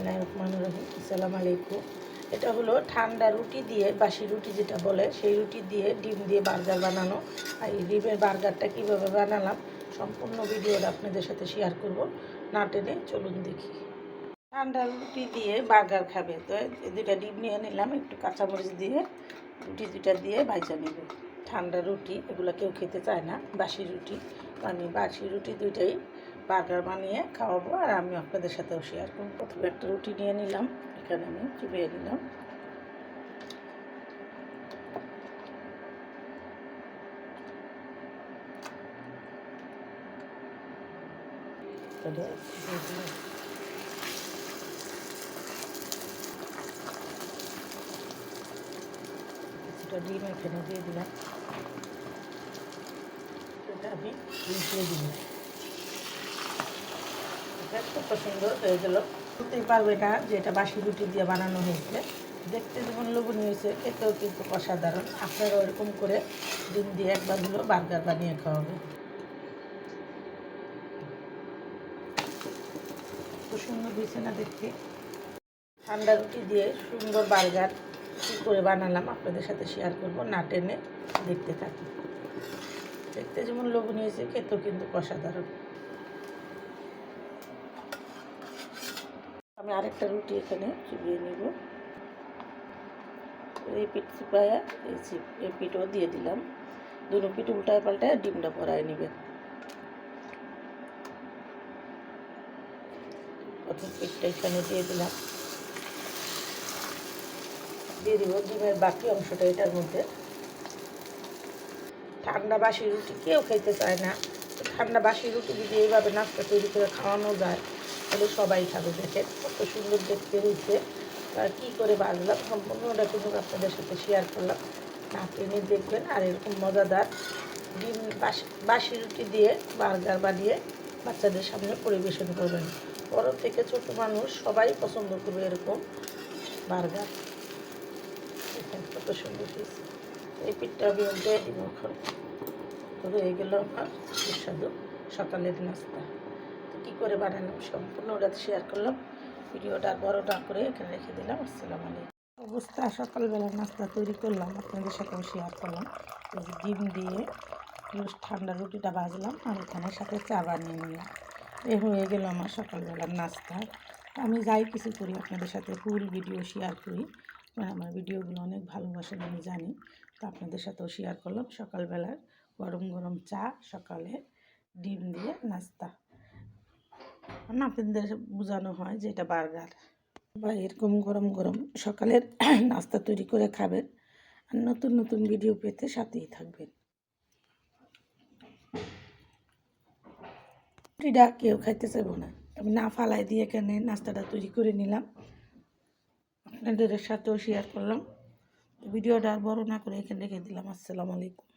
বিসমিল্লাহিররহমানিররহিম। আসসালামু আলাইকুম। এটা হলো ঠান্ডা রুটি দিয়ে, বাসি রুটি যেটা বলে, সেই রুটি দিয়ে ডিম দিয়ে বার্গার বানানো। আর এই ডিমের বার্গারটা কীভাবে বানালাম সম্পূর্ণ ভিডিওটা আপনাদের সাথে শেয়ার করব। না টেনে চলুন দেখি। ঠান্ডা রুটি দিয়ে বার্গার খাবে তো এই দুইটা ডিম নিয়ে নিলাম, একটু কাঁচামরিচ দিয়ে রুটি দুইটা দিয়ে ভাজা নেব। ঠান্ডা রুটি এগুলো কেউ খেতে চায় না, বাসি রুটি। আমি বাসি রুটি দুইটাই বার্গার বানিয়ে খাওয়াবো, আর আমি আপনাদের সাথেও শেয়ার করব। প্রথমে একটা রুটি নিয়ে নিলাম, এখানে আমি চুবিয়ে নিলাম। কিছুটা ডিম এখানে দিয়ে দিলাম, এটা আমি মিশিয়ে দিলাম। এটা খুব সুন্দর হয়ে গেল। বুঝতেই পারবে না যে এটা বাসি রুটি দিয়ে বানানো হয়েছে। দেখতে যেমন লোভনীয় হয়েছে, খেতেও কিন্তু অসাধারণ। আপনারা ওরকম করে ডিম দিয়ে একবার হলো বার্গার বানিয়ে খাওয়াবে। খুব সুন্দর হয়েছে না দেখতে। ঠান্ডা রুটি দিয়ে সুন্দর বার্গার কী করে বানালাম আপনাদের সাথে শেয়ার করব। না টেনে দেখতে থাকি। দেখতে যেমন লোভনীয় হয়েছে, খেতেও কিন্তু অসাধারণ। আমি আরেকটা রুটি এখানে চুবিয়ে নিব। এই পিঠ চিপায়া এই পিঠও দিয়ে দিলাম। দুটো পিঠ উল্টায় পাল্টায় ডিমটা ভরায় নেবে। প্রথম পিঠটা এখানে দিয়ে দিলাম, দিয়ে দিব ডিমের বাকি অংশটা এটার মধ্যে। ঠান্ডা বাসি রুটি কেউ খেতে চায় না, ঠান্ডা বাসি রুটি যদি এইভাবে নাস্তা তৈরি করে খাওয়ানো যায় তাহলে সবাই খাবে। দেখেন কত সুন্দর দেখতে হয়েছে। কী করে বাজলাম সম্পূর্ণটা কিন্তু আপনাদের সাথে শেয়ার করলাম। না টেনে দেখবেন। আর এরকম মজাদার ডিম বাসি রুটি দিয়ে বার্গার বানিয়ে বাচ্চাদের সামনে পরিবেশন করবেন। বড় থেকে ছোট মানুষ সবাই পছন্দ করবে এরকম বার্গার। দেখেন কত সুন্দর হয়েছে। এই পিঠটা আমি দিয়ে দিব এখন। হয়ে গেল আমার সুস্বাদু সকালের নাস্তা। তো কী করে বানালাম সম্পূর্ণ ওটা শেয়ার করলাম। ভিডিওটা বড় না করে এখানে রেখে দিলাম। আসসালামু আলাইকুম। অবস্থা সকালবেলার নাস্তা তৈরি করলাম, আপনাদের সাথেও শেয়ার করলাম। এই যে ডিম দিয়ে ঠান্ডা রুটিটা ভাজলাম, আর এখানে সাথে চা বানিয়ে নিলাম। এ হয়ে গেল আমার সকালবেলার নাস্তা। আমি যাই কিছু করি আপনাদের সাথে ফুল ভিডিও শেয়ার করি। আমার ভিডিওগুলো অনেক ভালোবাসেন আমি জানি। তো আপনাদের সাথেও শেয়ার করলাম সকালবেলার গরম গরম চা, সকালে ডিম দিয়ে নাস্তা। না আপনাদের বোঝানো হয় যে এটা বার্গার বা এরকম গরম গরম সকালের নাস্তা তৈরি করে খাবেন। আর নতুন নতুন ভিডিও পেতে সাথেই থাকবেন। রুটিটা কেউ খাইতে চাইব না, আমি না ফালাই দিয়ে এখানে নাস্তাটা তৈরি করে নিলাম, আপনাদের সাথেও শেয়ার করলাম। ভিডিওটা আর বড় না করে এখানে রেখে দিলাম। আসসালামু আলাইকুম।